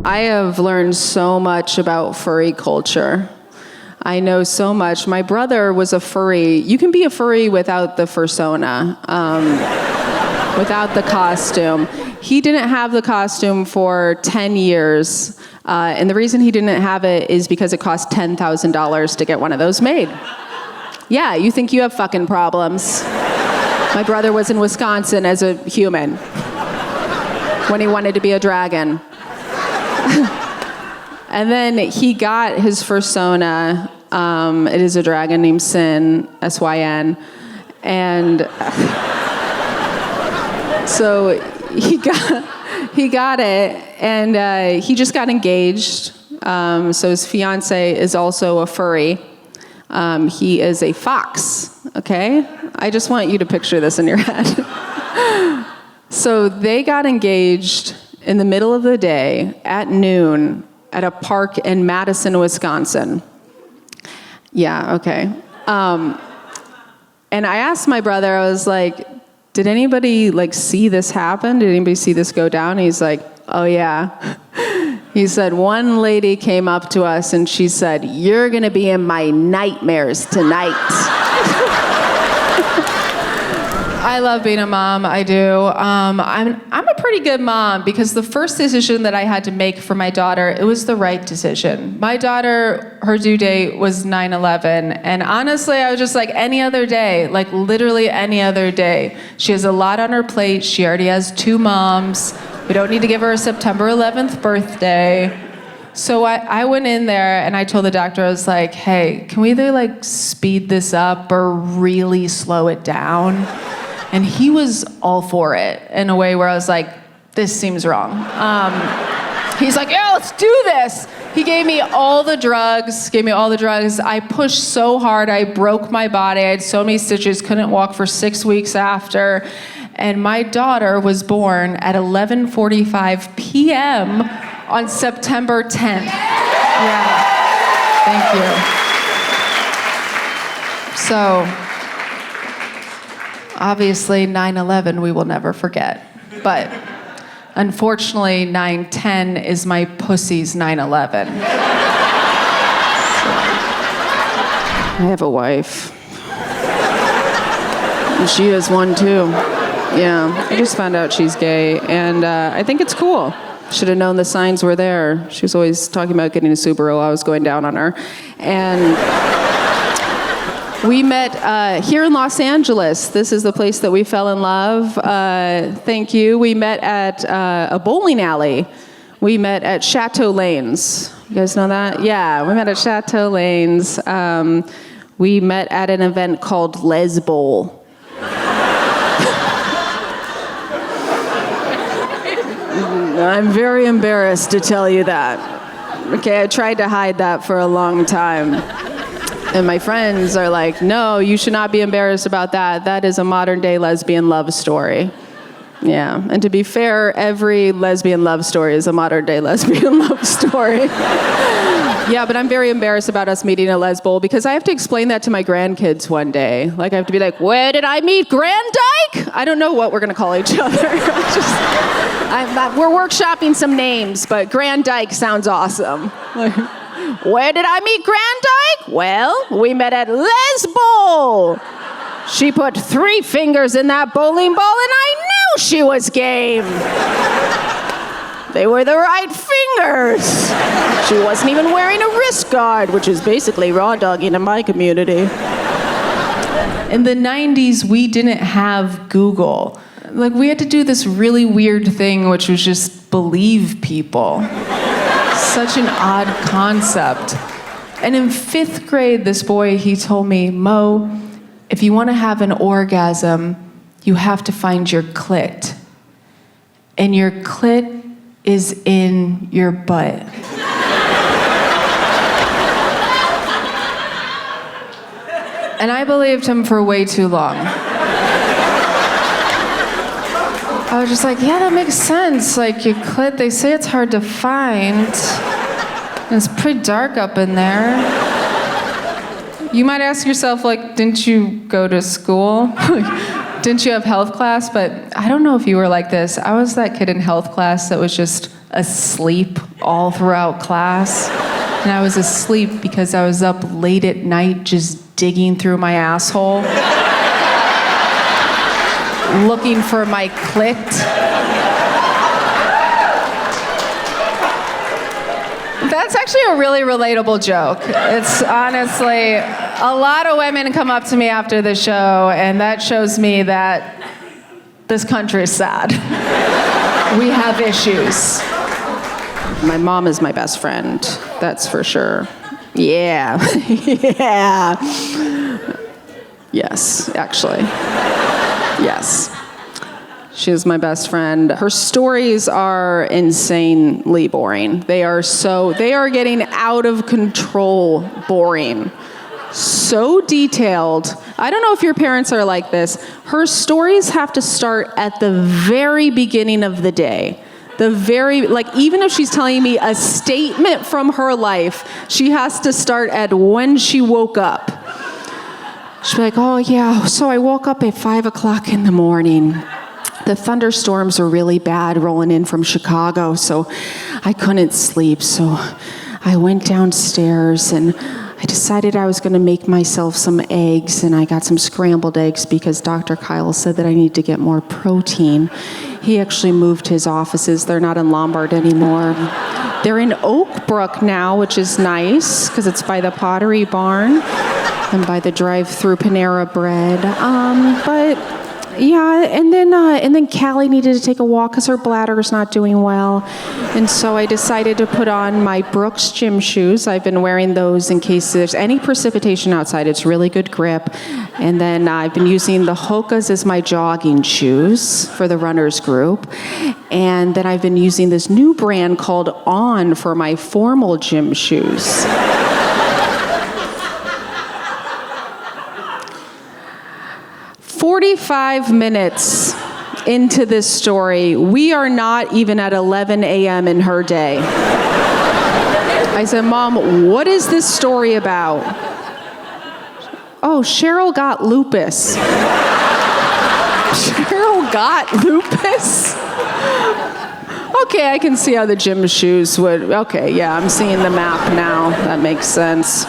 I have learned so much about furry culture. I know so much. My brother was a furry. You can be a furry without the fursona, without the costume. He didn't have the costume for 10 years. And the reason he didn't have it is because it cost $10,000 to get one of those made. Yeah, you think you have fucking problems. My brother was in Wisconsin as a human when he wanted to be a dragon. And then he got his fursona. It is a dragon named Sin, S-Y-N. And so he got it, and he just got engaged. So his fiance is also a furry. He is a fox, okay? I just want you to picture this in your head. So they got engaged in the middle of the day at noon at a park in Madison, Wisconsin. Yeah, okay. And I asked my brother, I was like, did anybody see this happen? Did anybody see this go down? He's like, oh yeah. He said, one lady came up to us and she said, you're gonna be in my nightmares tonight. I love being a mom, I do. I'm a pretty good mom because the first decision that I had to make for my daughter, it was the right decision. My daughter, her due date was 9/11, and honestly, I was just like any other day, literally any other day. She has a lot on her plate. She already has 2 moms. We don't need to give her a September 11th birthday. So I went in there and I told the doctor, I was like, hey, can we either speed this up or really slow it down? And he was all for it in a way where I was like, this seems wrong. He's like, yeah, let's do this. He gave me all the drugs. I pushed so hard, I broke my body. I had so many stitches, couldn't walk for 6 weeks after. And my daughter was born at 11:45 p.m. on September 10th. Yeah, thank you. So, obviously 9/11 we will never forget. But unfortunately 9/10 is my pussy's 9/11. So, I have a wife. And she has one too. Yeah, I just found out she's gay, and I think it's cool. Should have known the signs were there. She was always talking about getting a Subaru. I was going down on her. And we met here in Los Angeles. This is the place that we fell in love. Thank you. We met at a bowling alley. We met at Chateau Lanes. You guys know that? Yeah, we met at Chateau Lanes. We met at an event called Lesbian. I'm very embarrassed to tell you that. Okay, I tried to hide that for a long time. And my friends are like, no, you should not be embarrassed about that. That is a modern day lesbian love story. Yeah, and to be fair, every lesbian love story is a modern day lesbian love story. Yeah, but I'm very embarrassed about us meeting at Lesbian because I have to explain that to my grandkids one day. I have to be like, where did I meet Grand Dyke? I don't know what we're gonna call each other. We're workshopping some names, but Grand Dyke sounds awesome. Where did I meet Grand Dyke? Well, we met at Lesbian. She put 3 fingers in that bowling ball and I knew she was game. They were the right fingers. She wasn't even wearing a wrist guard, which is basically raw dogging in my community. In the 90s, we didn't have Google. We had to do this really weird thing, which was just believe people. Such an odd concept. And in 5th grade, this boy, he told me, Mo, if you want to have an orgasm, you have to find your clit. And your clit is in your butt. And I believed him for way too long. I was just like, yeah, that makes sense. Your clit, they say it's hard to find. And it's pretty dark up in there. You might ask yourself, didn't you go to school? Didn't you have health class? But I don't know if you were like this. I was that kid in health class that was just asleep all throughout class. And I was asleep because I was up late at night just digging through my asshole, looking for my clit. That's actually a really relatable joke. It's honestly, a lot of women come up to me after the show, and that shows me that this country is sad. We have issues. My mom is my best friend, that's for sure. Yeah, yeah. Yes, actually. Yes. She is my best friend. Her stories are insanely boring. They are getting out of control boring. So detailed. I don't know if your parents are like this. Her stories have to start at the very beginning of the day. Even if she's telling me a statement from her life, she has to start at when she woke up. She'll be like, oh yeah, so I woke up at 5 o'clock in the morning. The thunderstorms were really bad rolling in from Chicago, so I couldn't sleep. So I went downstairs and I decided I was going to make myself some eggs, and I got some scrambled eggs because Dr. Kyle said that I need to get more protein. He actually moved his offices. They're not in Lombard anymore. They're in Oak Brook now, which is nice because it's by the Pottery Barn and by the drive-through Panera Bread. But yeah, and then Callie needed to take a walk because her bladder is not doing well. And so I decided to put on my Brooks gym shoes. I've been wearing those in case there's any precipitation outside. It's really good grip. And then I've been using the Hokas as my jogging shoes for the runners group. And then I've been using this new brand called On for my formal gym shoes. 45 minutes into this story, we are not even at 11 a.m. in her day. I said, Mom, what is this story about? Oh, Cheryl got lupus. Cheryl got lupus? Okay, I can see how the gym shoes would, okay, yeah, I'm seeing the map now. That makes sense.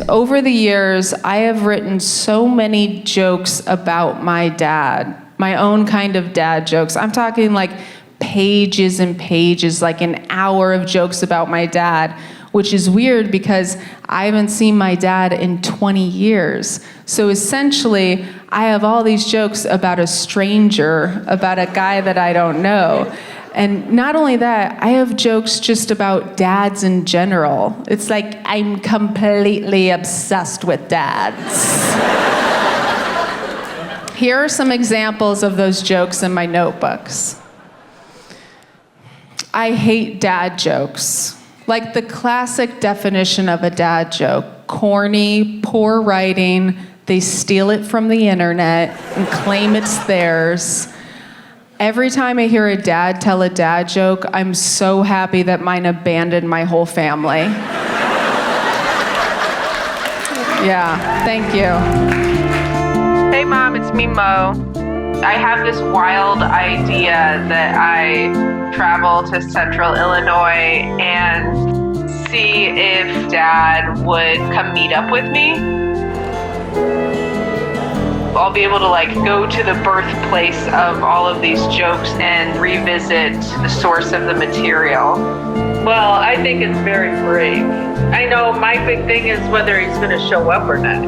Over the years, I have written so many jokes about my dad, my own kind of dad jokes. I'm talking like pages and pages, like an hour of jokes about my dad, which is weird because I haven't seen my dad in 20 years. So essentially, I have all these jokes about a stranger, about a guy that I don't know. And not only that, I have jokes just about dads in general. It's like I'm completely obsessed with dads. Here are some examples of those jokes in my notebooks. I hate dad jokes. Like the classic definition of a dad joke. Corny, poor writing, they steal it from the internet and claim it's theirs. Every time I hear a dad tell a dad joke, I'm so happy that mine abandoned my whole family. Yeah, thank you. Hey Mom, it's me, Mo. I have this wild idea that I travel to Central Illinois and see if Dad would come meet up with me. I'll be able to go to the birthplace of all of these jokes and revisit the source of the material. Well, I think it's very brave. I know my big thing is whether he's going to show up or not.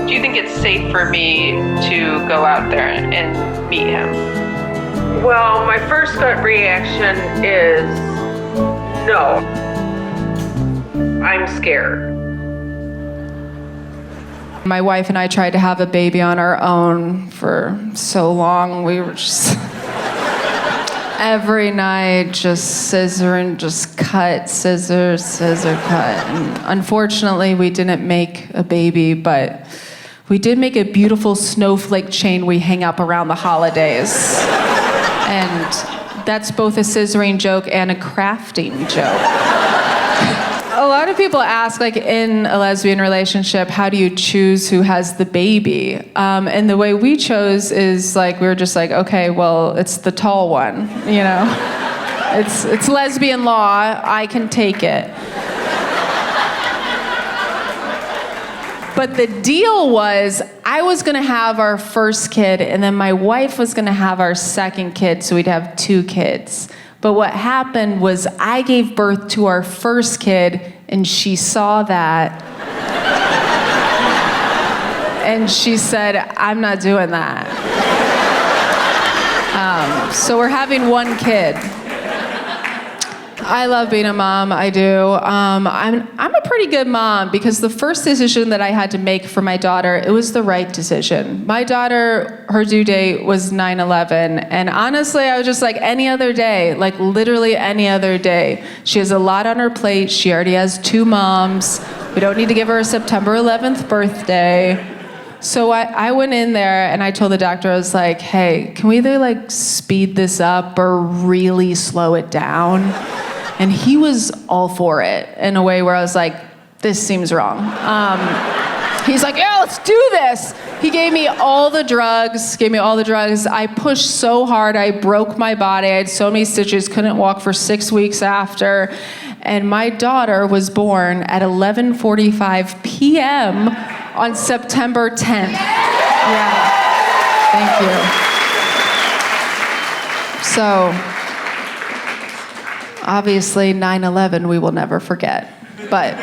Do you think it's safe for me to go out there and meet him? Well, my first gut reaction is no. I'm scared. My wife and I tried to have a baby on our own for so long. We were just every night just scissor and just cut, scissor, cut. And unfortunately, we didn't make a baby, but we did make a beautiful snowflake chain we hang up around the holidays. And that's both a scissoring joke and a crafting joke. A lot of people ask, like, in a lesbian relationship, how do you choose who has the baby? And the way we chose is, like, we were just like, okay, well, it's the tall one, you know? It's lesbian law. I can take it. But the deal was, I was going to have our first kid, and then my wife was going to have our second kid, so we'd have 2 kids. But what happened was I gave birth to our first kid, and she saw that. And she said, I'm not doing that. So we're having 1 kid. I love being a mom, I do. I'm a pretty good mom because the first decision that I had to make for my daughter, it was the right decision. My daughter, her due date was 9/11, and honestly, I was just like any other day, like literally any other day. She has a lot on her plate. She already has 2 moms. We don't need to give her a September 11th birthday. So I went in there and I told the doctor, I was like, hey, can we either like speed this up or really slow it down? And he was all for it in a way where I was like, this seems wrong. He's like, yeah, let's do this. He gave me all the drugs. I pushed so hard, I broke my body. I had so many stitches, couldn't walk for 6 weeks after. And my daughter was born at 11:45 p.m. on September 10th. Yeah, thank you. So, obviously, 9/11 we will never forget. But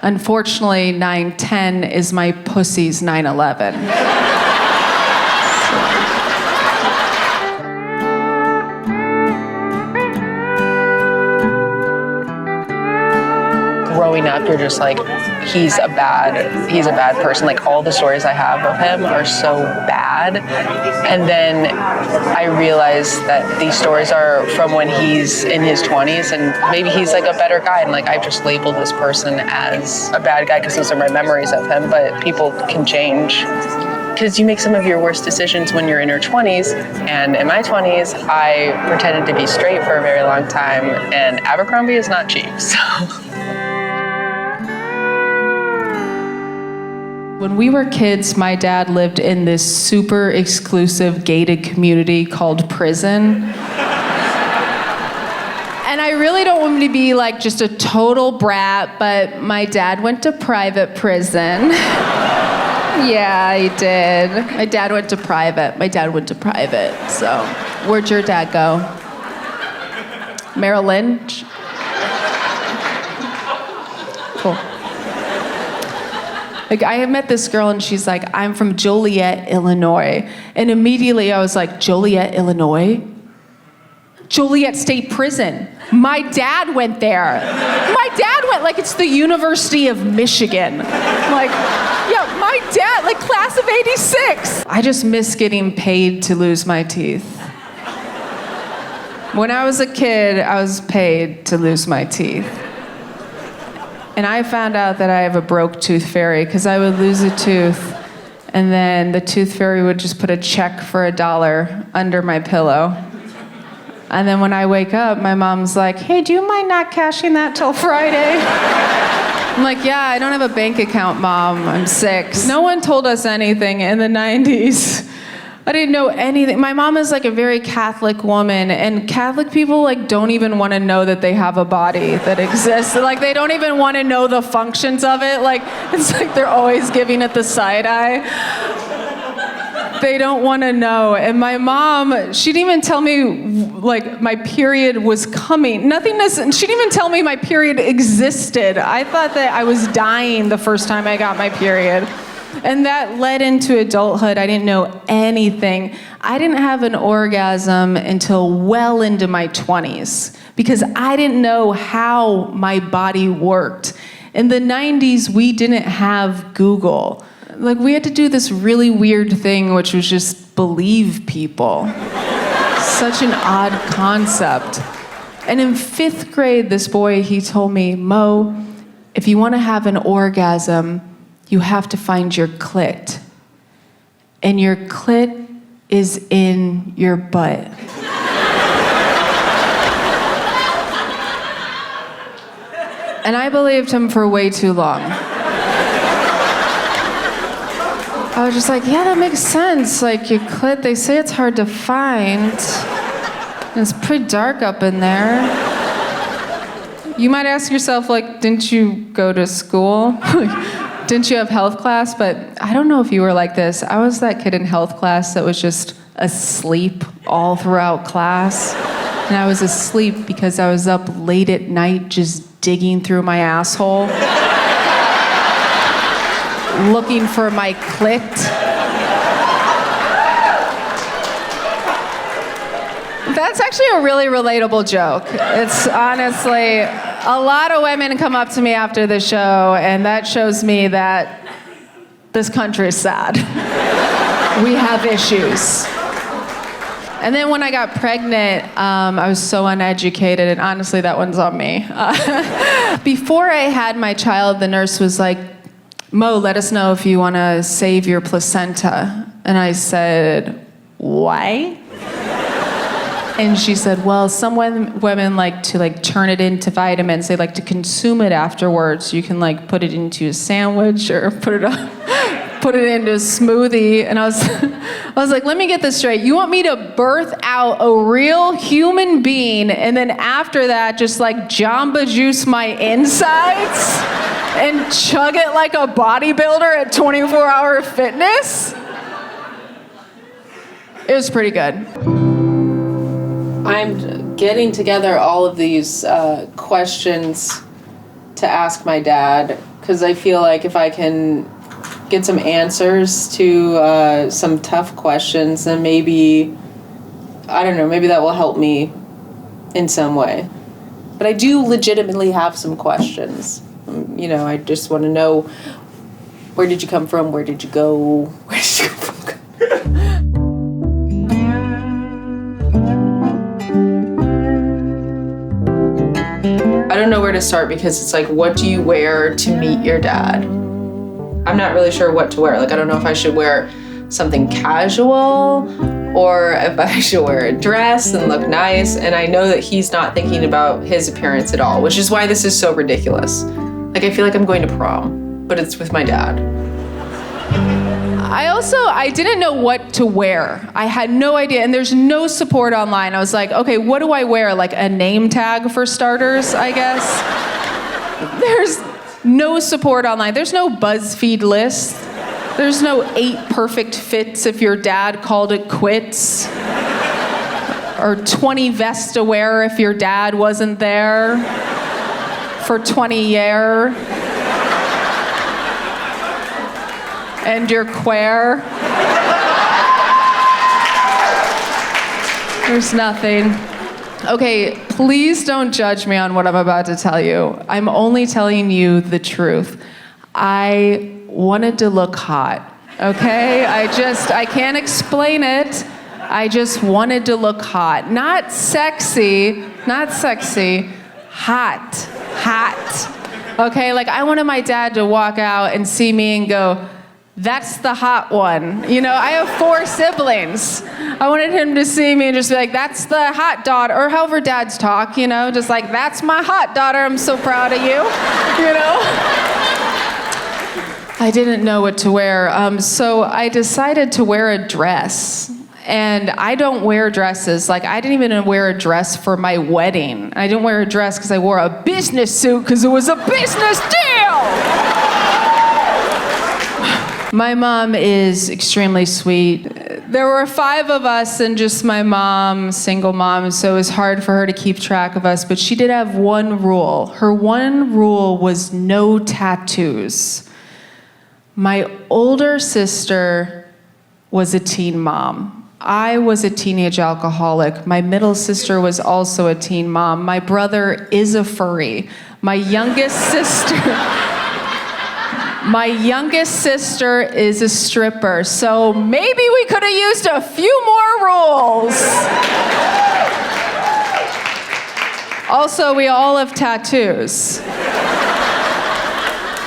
unfortunately, 9/10 is my pussy's 9/11. Growing up, you're just like, he's a bad person. Like, all the stories I have of him are so bad. And then I realized that these stories are from when he's in his 20s, and maybe he's like a better guy. And like, I've just labeled this person as a bad guy because those are my memories of him. But people can change. Because you make some of your worst decisions when you're in your 20s. And in my 20s, I pretended to be straight for a very long time. And Abercrombie is not cheap, so... When we were kids, my dad lived in this super exclusive gated community called prison. And I really don't want me to be like just a total brat, but my dad went to private prison. Yeah, he did. My dad went to private. So, where'd your dad go? Merrill Lynch? Cool. Like, I had met this girl and she's like, I'm from Joliet, Illinois. And immediately I was like, Joliet, Illinois? Joliet State Prison. My dad went there. Like it's the University of Michigan. Like, yeah, my dad, like class of 86. I just miss getting paid to lose my teeth. When I was a kid, I was paid to lose my teeth. And I found out that I have a broke tooth fairy because I would lose a tooth and then the tooth fairy would just put a check for $1 under my pillow. And then when I wake up, my mom's like, hey, do you mind not cashing that till Friday? I'm like, yeah, I don't have a bank account, Mom. I'm 6. No one told us anything in the 90s. I didn't know anything. My mom is like a very Catholic woman, and Catholic people like don't even want to know that they have a body that exists. Like they don't even want to know the functions of it. Like it's like they're always giving it the side eye. They don't want to know. And my mom, she didn't even tell me like my period was coming. She didn't even tell me my period existed. I thought that I was dying the first time I got my period. And that led into adulthood. I didn't know anything. I didn't have an orgasm until well into my 20s because I didn't know how my body worked. In the 90s, we didn't have Google. Like, we had to do this really weird thing, which was just believe people. Such an odd concept. And in 5th grade, this boy, he told me, Mo, if you want to have an orgasm, you have to find your clit. And your clit is in your butt. And I believed him for way too long. I was just like, yeah, that makes sense. Like, your clit, they say it's hard to find. And it's pretty dark up in there. You might ask yourself, like, didn't you go to school? Didn't you have health class? But I don't know if you were like this. I was that kid in health class that was just asleep all throughout class. And I was asleep because I was up late at night just digging through my asshole. Looking for my clit. That's actually a really relatable joke. It's honestly, a lot of women come up to me after the show, and that shows me that this country is sad. We have issues. And then when I got pregnant, I was so uneducated, and honestly, that one's on me. Before I had my child, the nurse was like, Mo, let us know if you want to save your placenta. And I said, why? And she said, well, some women like to turn it into vitamins. They like to consume it afterwards. You can put it into a sandwich or put it into a smoothie. And I was like, let me get this straight. You want me to birth out a real human being and then after that just Jamba Juice my insides and chug it like a bodybuilder at 24-hour fitness? It was pretty good. I'm getting together all of these questions to ask my dad because I feel like if I can get some answers to some tough questions, then maybe, I don't know, maybe that will help me in some way. But I do legitimately have some questions. I just want to know, where did you come from? Where did you go? Where did you come from? I don't know where to start because it's what do you wear to meet your dad? I'm not really sure what to wear. I don't know if I should wear something casual or if I should wear a dress and look nice. And I know that he's not thinking about his appearance at all, which is why this is so ridiculous. I feel like I'm going to prom, but it's with my dad. I didn't know what to wear. I had no idea, and there's no support online. I was like, okay, what do I wear? A name tag for starters, I guess? There's no support online. There's no BuzzFeed list. There's no 8 perfect fits if your dad called it quits. Or 20 vests to wear if your dad wasn't there for 20 years. And you're queer. There's nothing. Okay, please don't judge me on what I'm about to tell you. I'm only telling you the truth. I wanted to look hot, okay? I can't explain it. I just wanted to look hot. Not sexy, hot. Okay, I wanted my dad to walk out and see me and go, that's the hot one. I have 4 siblings. I wanted him to see me and just be like, that's the hot daughter, or however dads talk, just that's my hot daughter, I'm so proud of you, I didn't know what to wear, so I decided to wear a dress. And I don't wear dresses. I didn't even wear a dress for my wedding. I didn't wear a dress because I wore a business suit because it was a business deal! My mom is extremely sweet. There were 5 of us and just my mom, single mom, so it was hard for her to keep track of us, but she did have one rule. Her one rule was no tattoos. My older sister was a teen mom. I was a teenage alcoholic. My middle sister was also a teen mom. My brother is a furry. My youngest sister is a stripper, so maybe we could have used a few more rules. Also, we all have tattoos.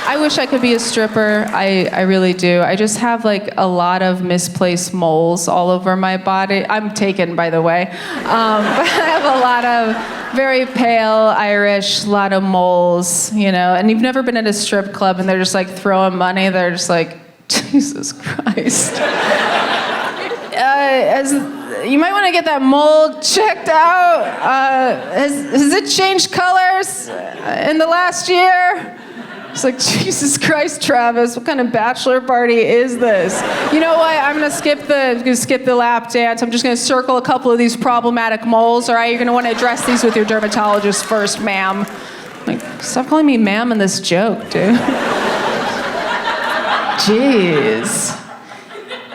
I wish I could be a stripper. I really do. I just have like a lot of misplaced moles all over my body. I'm taken, by the way. But I have a lot of very pale Irish, a lot of moles, you know. And you've never been at a strip club and they're just like throwing money. They're just like, Jesus Christ. You might want to get that mole checked out. Has it changed colors in the last year? It's like, Jesus Christ, Travis, what kind of bachelor party is this? You know what? I'm gonna skip the lap dance. I'm just gonna circle a couple of these problematic moles. All right, you're gonna want to address these with your dermatologist first, ma'am. Like, stop calling me ma'am in this joke, dude. Jeez.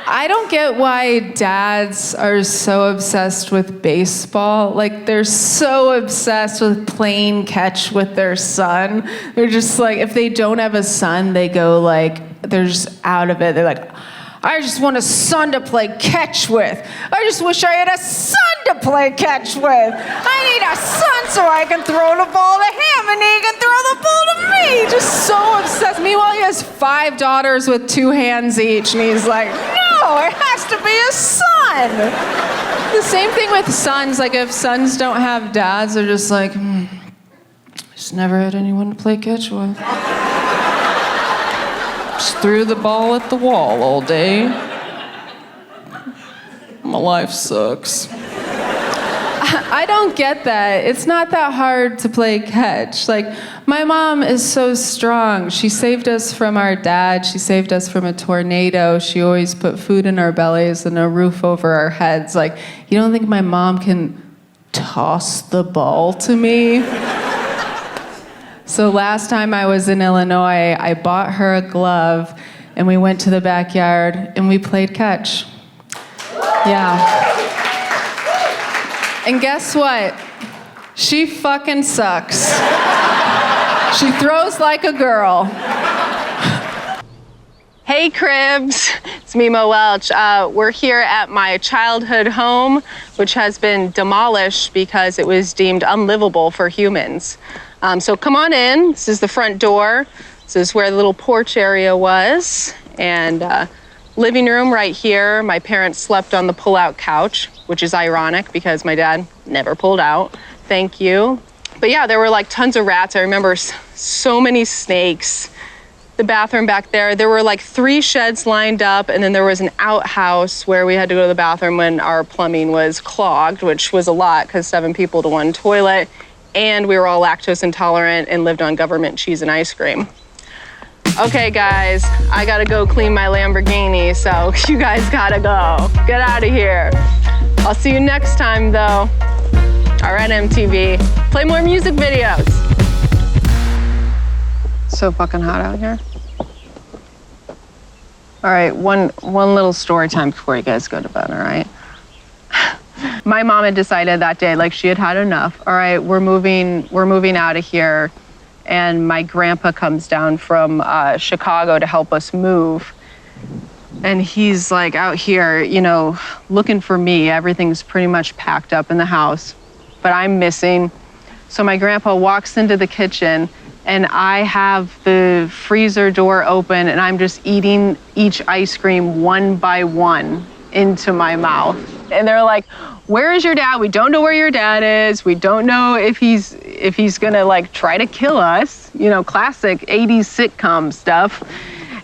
I don't get why dads are so obsessed with baseball. Like, they're so obsessed with playing catch with their son. They're just like, if they don't have a son, they go like, they're just out of it. They're like, I just want a son to play catch with. I just wish I had a son to play catch with. I need a son so I can throw the ball to him and he can throw the ball to me. Just so obsessed. Meanwhile, he has 5 daughters with 2 hands each, and he's like, no, it has to be a son. The same thing with sons. Like, if sons don't have dads, they're just like, just never had anyone to play catch with. Just threw the ball at the wall all day. My life sucks. I don't get that. It's not that hard to play catch. Like, my mom is so strong. She saved us from our dad. She saved us from a tornado. She always put food in our bellies and a roof over our heads. Like, you don't think my mom can toss the ball to me? So last time I was in Illinois, I bought her a glove, and we went to the backyard, and we played catch. Yeah. And guess what? She fucking sucks. She throws like a girl. Hey, Cribs. It's me, Mo Welch. We're here at my childhood home, which has been demolished because it was deemed unlivable for humans. So come on in. This is the front door. This is where the little porch area was. And living room right here. My parents slept on the pull-out couch, which is ironic because my dad never pulled out. Thank you. But yeah, there were like tons of rats. I remember so many snakes. The bathroom back there, there were like 3 sheds lined up, and then there was an outhouse where we had to go to the bathroom when our plumbing was clogged, which was a lot because 7 people to 1 toilet. And we were all lactose intolerant and lived on government cheese and ice cream. Okay, guys, I gotta go clean my Lamborghini, so you guys gotta go. Get out of here. I'll see you next time, though. All right, MTV, play more music videos. So fucking hot out here. All right, one little story time before you guys go to bed, all right? My mom had decided that day, like, she had had enough. All right, we're moving out of here. And my grandpa comes down from Chicago to help us move. And he's like out here, you know, looking for me. Everything's pretty much packed up in the house, but I'm missing. So my grandpa walks into the kitchen, and I have the freezer door open, and I'm just eating each ice cream one by one into my mouth. And they're like, where is your dad? We don't know where your dad is. We don't know if he's gonna like try to kill us, you know, classic 80s sitcom stuff.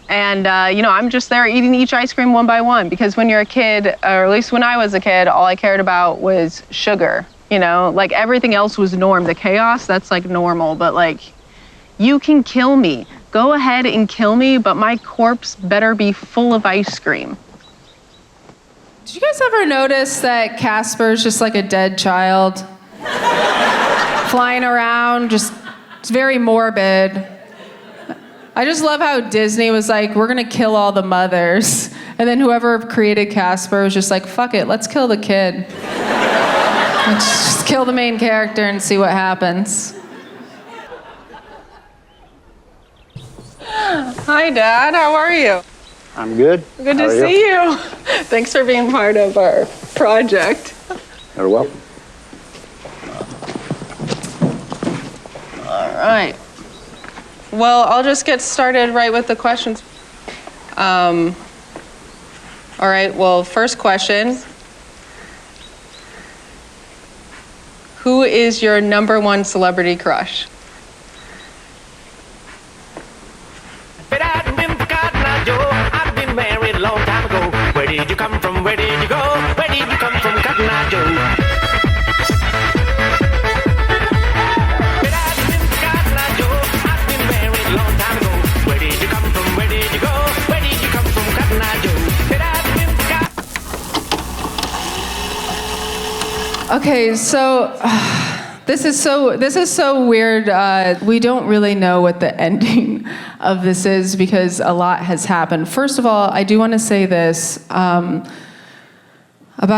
And, you know, I'm just there eating each ice cream one by one, because when you're a kid, or at least when I was a kid, all I cared about was sugar, you know, like everything else was norm. The chaos, that's like normal, but like, you can kill me. Go ahead and kill me, but my corpse better be full of ice cream. Did you guys ever notice that Casper's just like a dead child? Flying around, just, it's very morbid. I just love how Disney was like, we're gonna kill all the mothers. And then whoever created Casper was just like, fuck it, let's kill the kid. Let's just kill the main character and see what happens. Hi, Dad, how are you? I'm good. Good to see you. Thanks for being part of our project. You're welcome. All right. Well, I'll just get started right with the questions. All right, well, first question. Who is your number one celebrity crush? I've been married a long time ago. Where did you come from? Where did you go? Where did you come from, Cotton Eye Joe? I've been married a long time ago. Where did you come from? Where did you go? Where did you come from, Cotton Eye Joe? Okay, so this is so weird. We don't really know what the ending of this is because a lot has happened. First of all, I do want to say this. About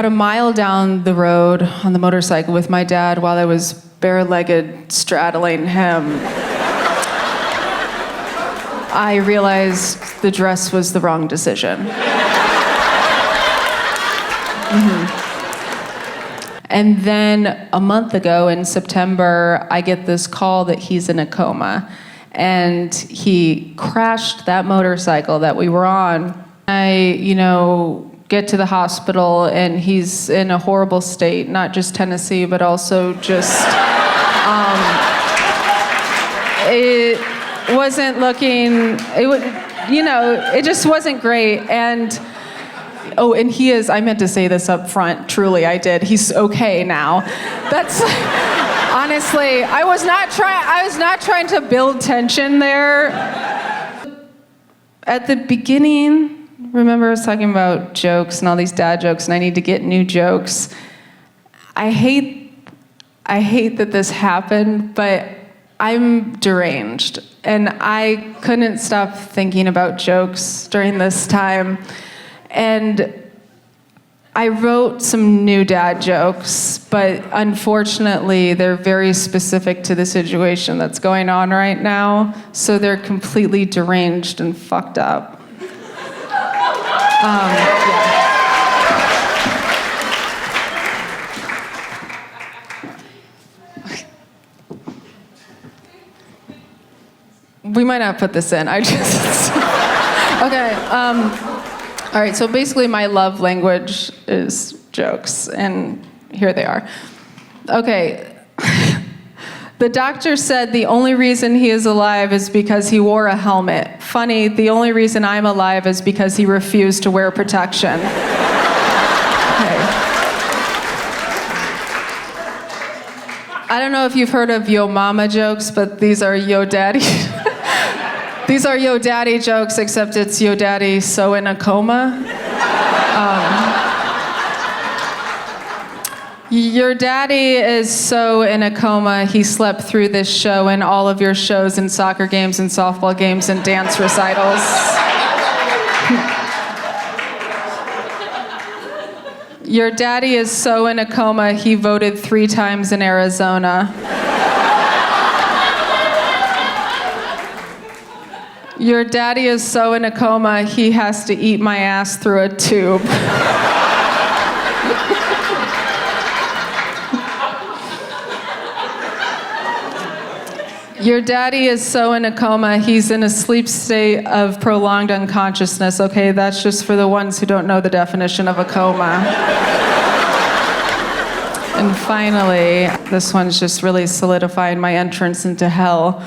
a mile down the road on the motorcycle with my dad while I was bare-legged straddling him, I realized the dress was the wrong decision. And then a month ago in September, I get this call that he's in a coma. And he crashed that motorcycle that we were on. I, get to the hospital and he's in a horrible state, not just Tennessee, but also just, it wasn't looking, it just wasn't great. And he is, I meant to say this up front, truly I did. He's okay now. That's, honestly, I was not trying to build tension there. At the beginning, remember I was talking about jokes and all these dad jokes and I need to get new jokes. I hate that this happened, but I'm deranged and I couldn't stop thinking about jokes during this time. And I wrote some new dad jokes, but unfortunately, they're very specific to the situation that's going on right now, so they're completely deranged and fucked up. We might not put this in. Okay. All right, so basically my love language is jokes, and here they are. Okay. The doctor said the only reason he is alive is because he wore a helmet. Funny, the only reason I'm alive is because he refused to wear protection. Okay. I don't know if you've heard of yo mama jokes, but these are yo daddy. These are yo daddy jokes, except it's yo daddy so in a coma. Your daddy is so in a coma, he slept through this show and all of your shows and soccer games and softball games and dance recitals. Your daddy is so in a coma, he voted 3 times in Arizona. Your daddy is so in a coma, he has to eat my ass through a tube. Your daddy is so in a coma, he's in a sleep state of prolonged unconsciousness. Okay, that's just for the ones who don't know the definition of a coma. And finally, this one's just really solidifying my entrance into hell.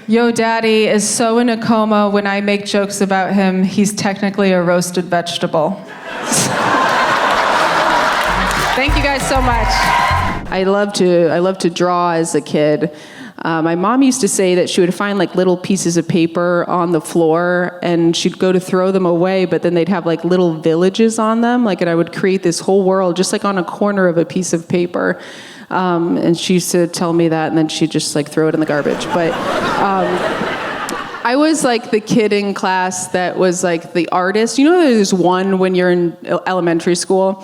Yo daddy is so in a coma, when I make jokes about him, he's technically a roasted vegetable. Thank you guys so much. I love to draw as a kid. My mom used to say that she would find like little pieces of paper on the floor and she'd go to throw them away, but then they'd have like little villages on them. And I would create this whole world just like on a corner of a piece of paper. And she used to tell me that and then she'd just like throw it in the garbage. But I was like the kid in class that was like the artist. You know, there's one when you're in elementary school.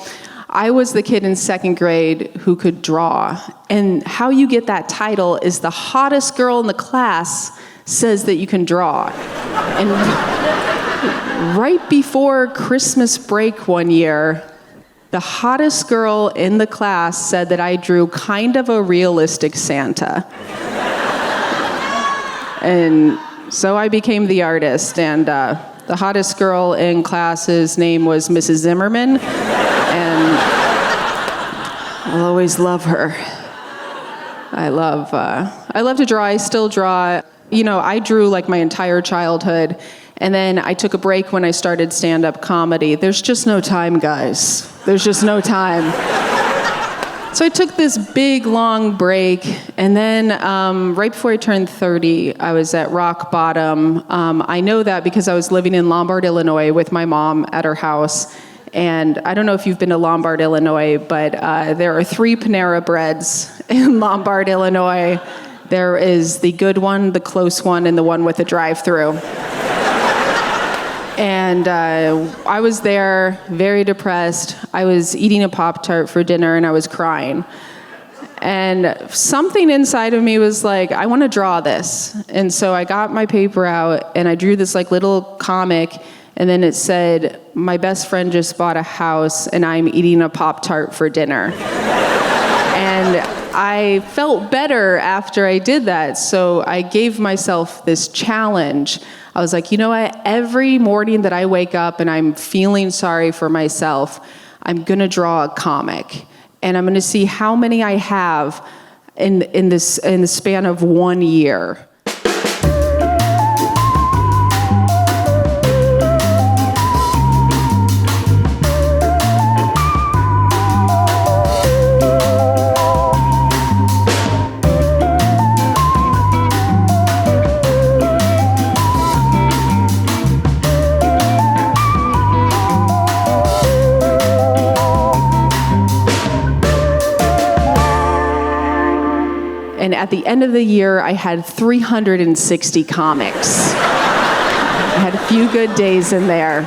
I was the kid in 2nd grade who could draw. And how you get that title is the hottest girl in the class says that you can draw. And right before Christmas break one year, the hottest girl in the class said that I drew kind of a realistic Santa. And so I became the artist, and the hottest girl in class's name was Mrs. Zimmerman, and I'll always love her. I love to draw. I still draw. You know, I drew like my entire childhood, and then I took a break when I started stand-up comedy. There's just no time, guys. There's just no time. So I took this big, long break, and then right before I turned 30, I was at rock bottom. I know that because I was living in Lombard, Illinois with my mom at her house. And I don't know if you've been to Lombard, Illinois, but there are 3 Panera Breads in Lombard, Illinois. There is the good one, the close one, and the one with a drive-through. And I was there, very depressed. I was eating a Pop-Tart for dinner, and I was crying. And something inside of me was like, I want to draw this. And so I got my paper out, and I drew this like little comic, and then it said, my best friend just bought a house, and I'm eating a Pop-Tart for dinner. And I felt better after I did that, so I gave myself this challenge. I was like, you know what? Every morning that I wake up and I'm feeling sorry for myself, I'm gonna draw a comic, and I'm gonna see how many I have in the span of 1 year. And at the end of the year, I had 360 comics. I had a few good days in there.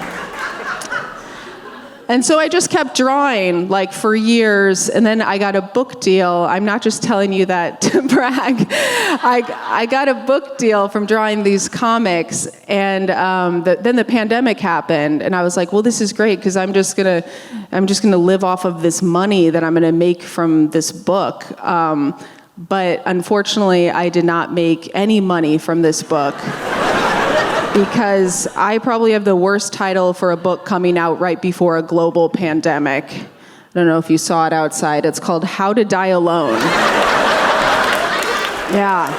And so I just kept drawing, like, for years, and then I got a book deal. I'm not just telling you that to brag. I got a book deal from drawing these comics, and then the pandemic happened, and I was like, well, this is great, because I'm just gonna live off of this money that I'm gonna make from this book. But unfortunately, I did not make any money from this book because I probably have the worst title for a book coming out right before a global pandemic. I don't know if you saw it outside. It's called How to Die Alone. Yeah.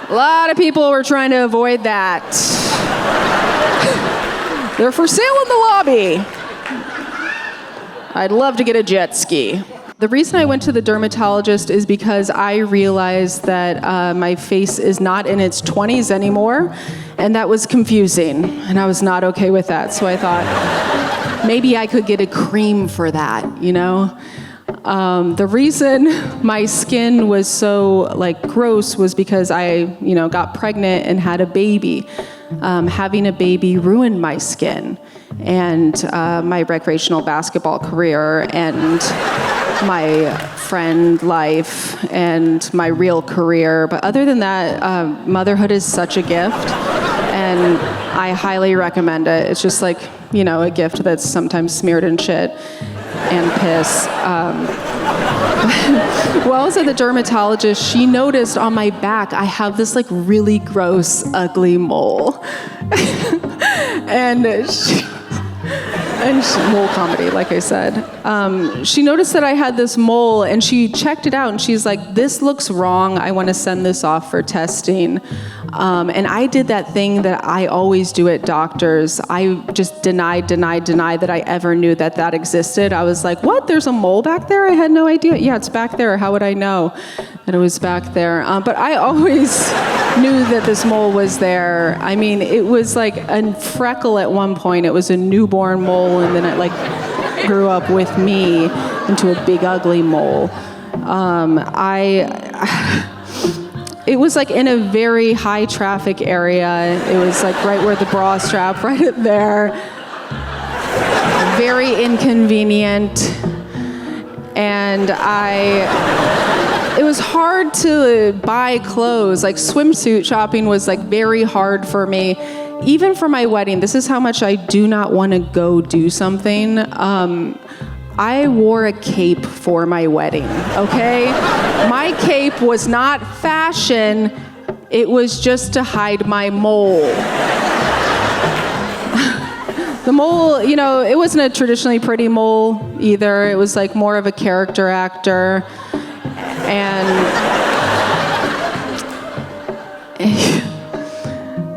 A lot of people were trying to avoid that. They're for sale in the lobby. I'd love to get a jet ski. The reason I went to the dermatologist is because I realized that my face is not in its 20s anymore, and that was confusing, and I was not okay with that. So I thought maybe I could get a cream for that, you know? The reason my skin was so gross was because I, got pregnant and had a baby. Having a baby ruined my skin and my recreational basketball career and my friend life and my real career. But other than that, motherhood is such a gift, and I highly recommend it. It's just a gift that's sometimes smeared in shit and piss. While I was at the dermatologist, she noticed on my back I have this really gross, ugly mole. and mole comedy, like I said. She noticed that I had this mole, and she checked it out, and she's like, this looks wrong. I want to send this off for testing. And I did that thing that I always do at doctors. I just denied that I ever knew that existed. I was like, what? There's a mole back there? I had no idea. Yeah, it's back there. How would I know that it was back there? But I always knew that this mole was there. I mean, it was like a freckle at one point. It was a newborn mole, and then it grew up with me into a big, ugly mole. It was in a very high traffic area. It was right where the bra strap, right there. Very inconvenient. And it was hard to buy clothes. Swimsuit shopping was very hard for me. Even for my wedding, this is how much I do not want to go do something. I wore a cape for my wedding, okay? My cape was not fashion It was just to hide my mole. The mole, you know, it wasn't a traditionally pretty mole either. It was like more of a character actor. And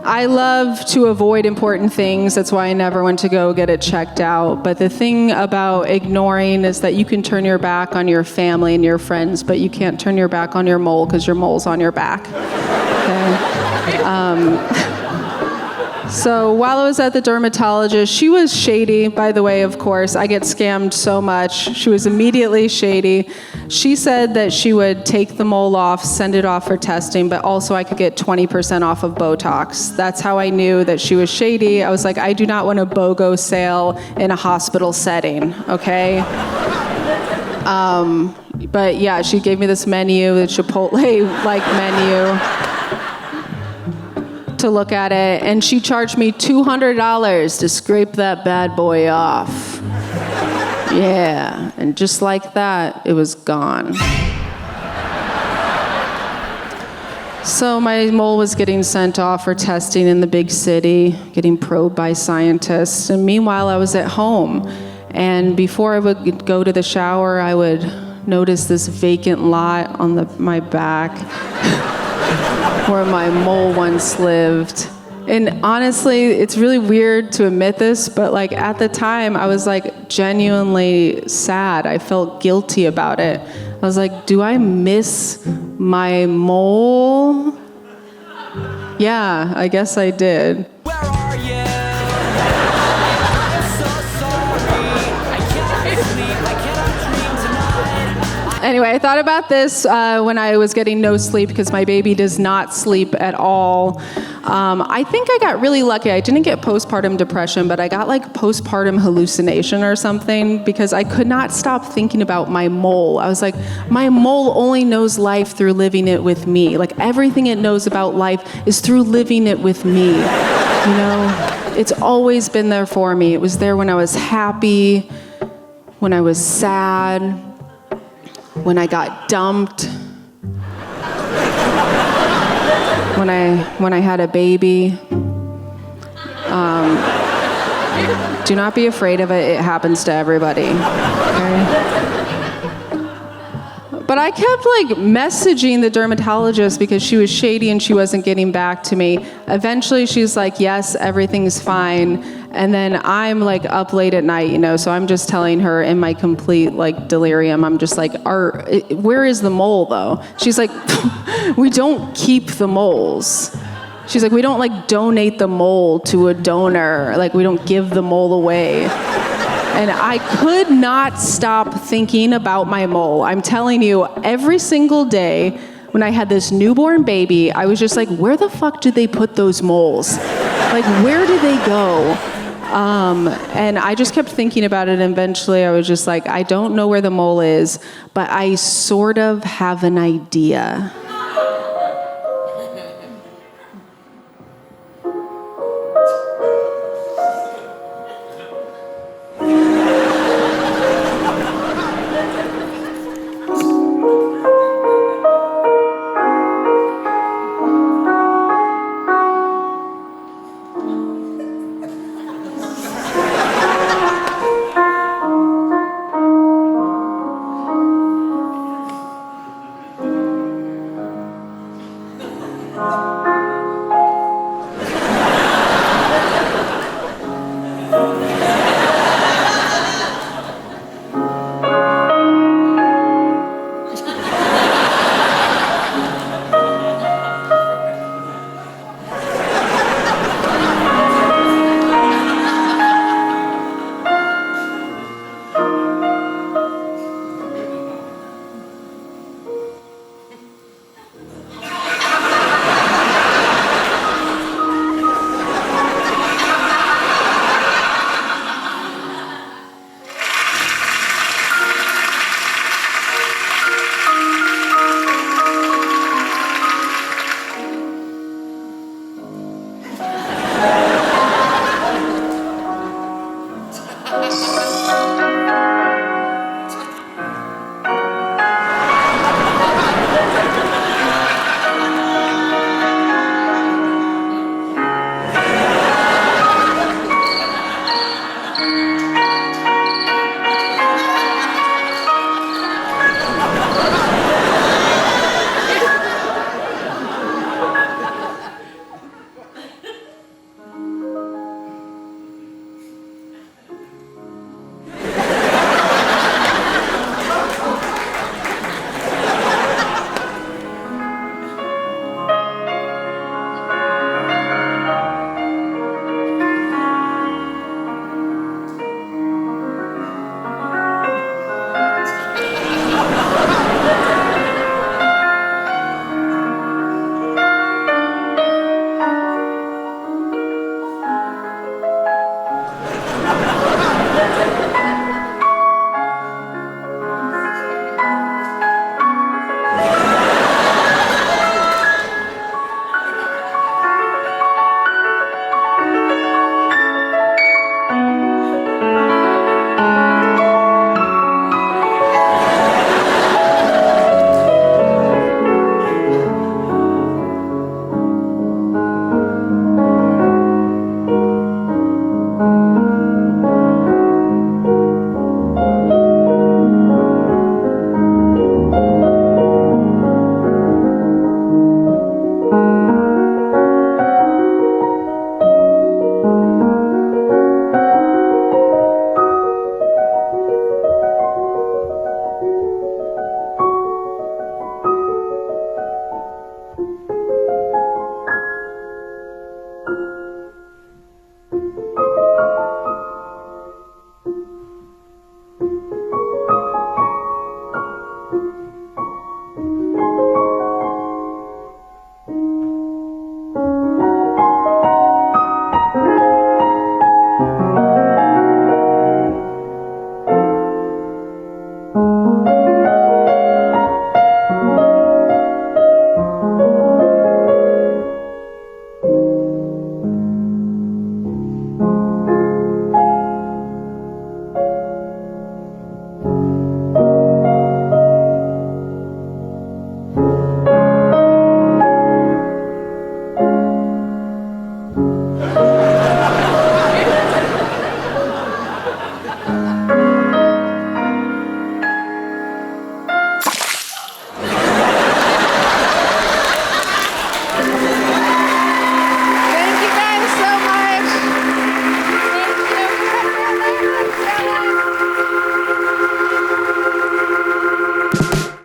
I love to avoid important things. That's why I never went to go get it checked out. But the thing about ignoring is that you can turn your back on your family and your friends, but you can't turn your back on your mole because your mole's on your back. Okay? So while I was at the dermatologist, she was shady, by the way, of course. I get scammed so much. She was immediately shady. She said that she would take the mole off, send it off for testing, but also I could get 20% off of Botox. That's how I knew that she was shady. I was like, I do not want a BOGO sale in a hospital setting, okay? But yeah, she gave me this menu, the Chipotle-like menu, to look at it, and she charged me $200 to scrape that bad boy off. Yeah, and just like that, it was gone. So my mole was getting sent off for testing in the big city, getting probed by scientists, and meanwhile I was at home. And before I would go to the shower, I would notice this vacant lot on my back where my mole once lived. And honestly, it's really weird to admit this, but like at the time, I was like genuinely sad. I felt guilty about it. I was like, do I miss my mole? Yeah, I guess I did. Where are you? I'm so sorry. I cannot sleep. I cannot dream tonight. Anyway, I thought about this when I was getting no sleep because my baby does not sleep at all. I think I got really lucky. I didn't get postpartum depression, but I got like postpartum hallucination or something because I could not stop thinking about my mole. I was like, my mole only knows life through living it with me. Like everything it knows about life is through living it with me. You know, it's always been there for me. It was there when I was happy, when I was sad, when I got dumped, when I had a baby. Do not be afraid of it. It happens to everybody. Okay? But I kept like messaging the dermatologist because she was shady and she wasn't getting back to me. Eventually she's like, yes, everything's fine. And then I'm like up late at night, you know, so I'm just telling her in my complete like delirium, I'm just like, where is the mole though? She's like, we don't keep the moles. She's like, we don't like donate the mole to a donor. Like we don't give the mole away. And I could not stop thinking about my mole. I'm telling you, every single day when I had this newborn baby, I was just like, where the fuck did they put those moles? Like, where did they go? And I just kept thinking about it, and eventually I was just like, I don't know where the mole is, but I sort of have an idea.